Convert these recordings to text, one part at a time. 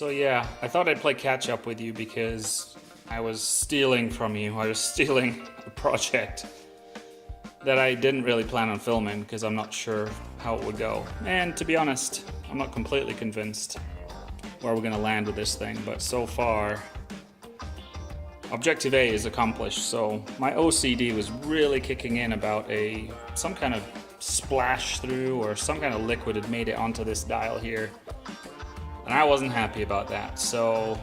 So yeah, I thought I'd play catch up with you because I was stealing from you. I was stealing a project that I didn't really plan on filming because I'm not sure how it would go. And to be honest, I'm not completely convinced where we're gonna land with this thing, but so far, Objective A is accomplished. So my OCD was really kicking in about some kind of splash through or some kind of liquid had made it onto this dial here. And I wasn't happy about that, so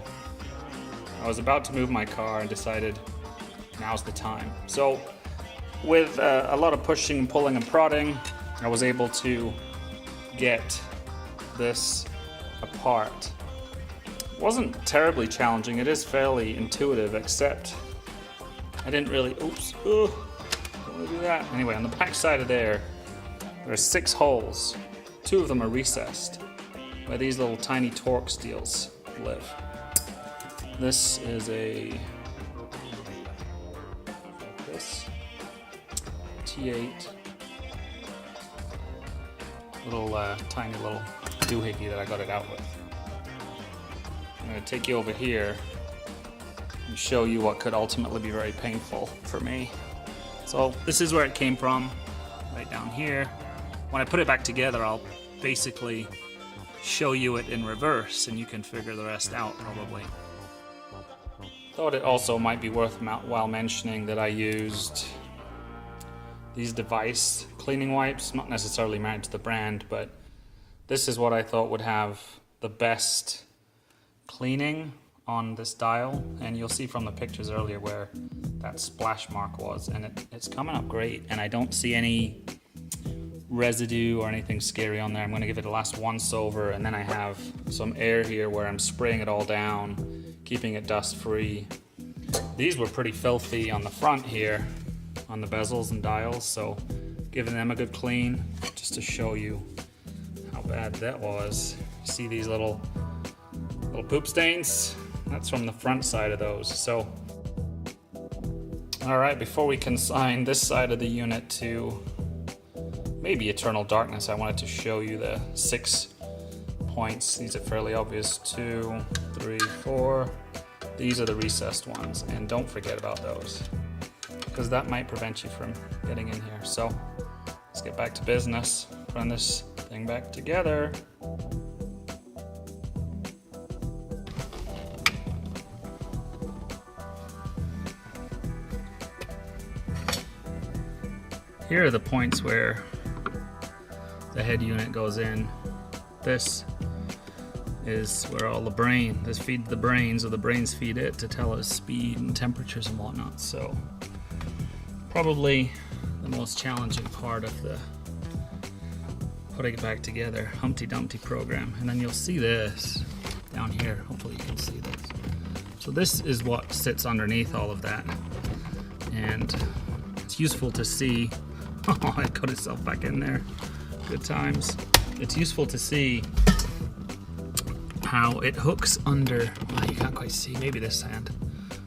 I was about to move my car and decided now's the time. So with a lot of pushing and pulling and prodding, I was able to get this apart. It wasn't terribly challenging, it is fairly intuitive, except I didn't really, don't want to do that. Anyway, on the back side of there are 6 holes. 2 of them are recessed, where these little tiny torx deals live. This is a T8 little tiny little doohickey that I got it out with. I'm going to take you over here and show you what could ultimately be very painful for me. So this is where it came from, right down here. When I put it back together, I'll basically show you it in reverse and you can figure the rest out probably. Thought it also might be worthwhile mentioning that I used these device cleaning wipes, not necessarily married to the brand, but this is what I thought would have the best cleaning on this dial, and you'll see from the pictures earlier where that splash mark was, and it's coming up great, and I don't see any residue or anything scary on there. I'm going to give it a last once over, and then I have some air here where I'm spraying it all down, keeping it dust free. These were pretty filthy on the front here, on the bezels and dials, so giving them a good clean just to show you how bad that was. You see these little poop stains? That's from the front side of those. So all right, before we consign this side of the unit to maybe eternal darkness, I wanted to show you the 6 points. These are fairly obvious. 2, 3, 4. These are the recessed ones, and don't forget about those because that might prevent you from getting in here. So let's get back to business, run this thing back together. Here are the points where the head unit goes in. This is where all this feeds the brains, or the brains feed it to tell us speed and temperatures and whatnot. So probably the most challenging part of the putting it back together Humpty Dumpty program. And then you'll see this down here. Hopefully you can see this. So this is what sits underneath all of that, and it's useful to see. Oh, it got itself back in there. Good times. It's useful to see how it hooks under. Well, you can't quite see. Maybe this hand.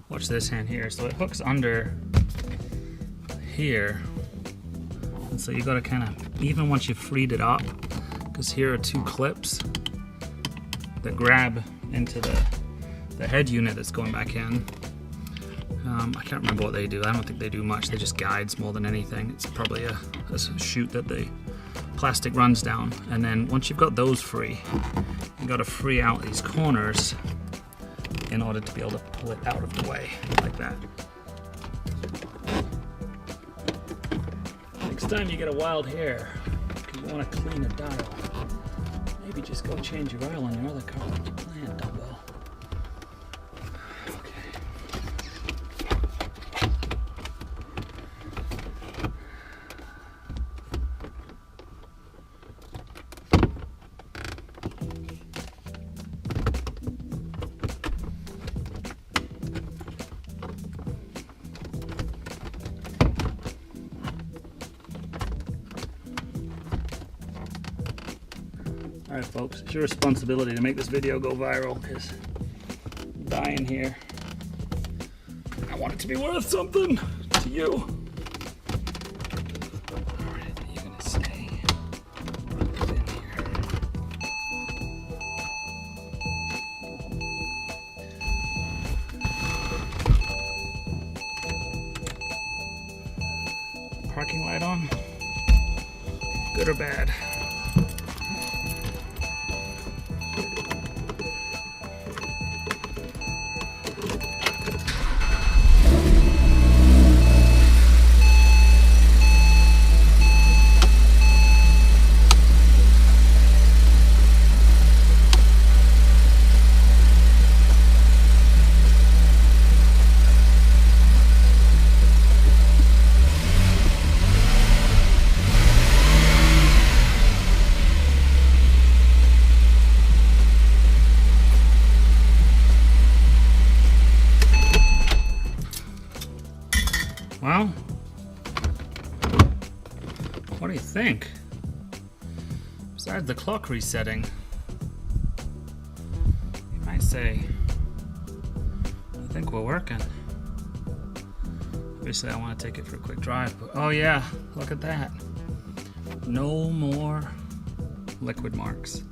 Watch this hand here. So it hooks under here. And so you got to kind of, even once you've freed it up, because here are 2 clips that grab into the head unit that's going back in. I can't remember what they do. I don't think they do much. They just guides more than anything. It's probably a chute that the plastic runs down. And then once you've got those free, you've got to free out these corners in order to be able to pull it out of the way, like that. Next time you get a wild hair, because you want to clean a dial, maybe just go change your oil on your other car like you planned, Dumbo. Alright folks, it's your responsibility to make this video go viral, because I'm dying here. I want it to be worth something to you. Alright, you're gonna stay in here. parking light on? Good or bad? Well, what do you think? Besides the clock resetting, you might say, I think we're working. Obviously, I want to take it for a quick drive, but oh yeah, look at that. No more liquid marks.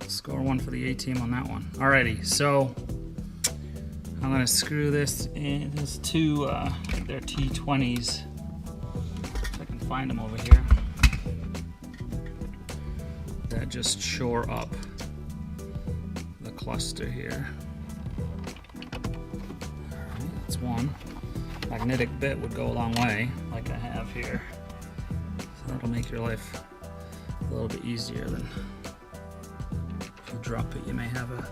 Score one for the A team on that one. Alrighty, so I'm gonna screw this in. There's two, they're T20s. If I can find them over here. That just shore up the cluster here. Alright, that's one. Magnetic bit would go a long way, like I have here. So that'll make your life a little bit easier than if you drop it, you may have a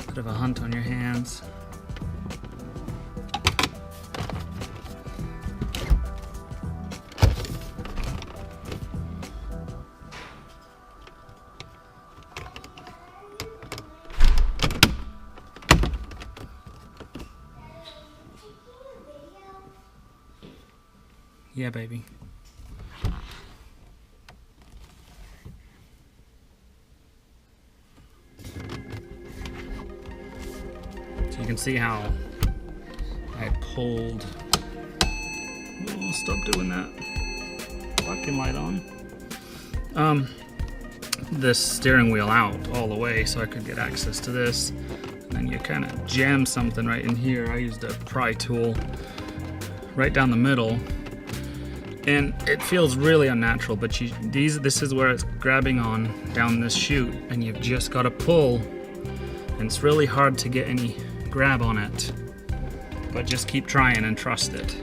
bit of a hunt on your hands. Yeah, baby. So you can see how I pulled. Oh, stop doing that. Parking light on. This steering wheel out all the way so I could get access to this. And then you kind of jam something right in here. I used a pry tool right down the middle. And it feels really unnatural, but this is where it's grabbing on down this chute, and you've just got to pull, and it's really hard to get any grab on it, but just keep trying and trust it.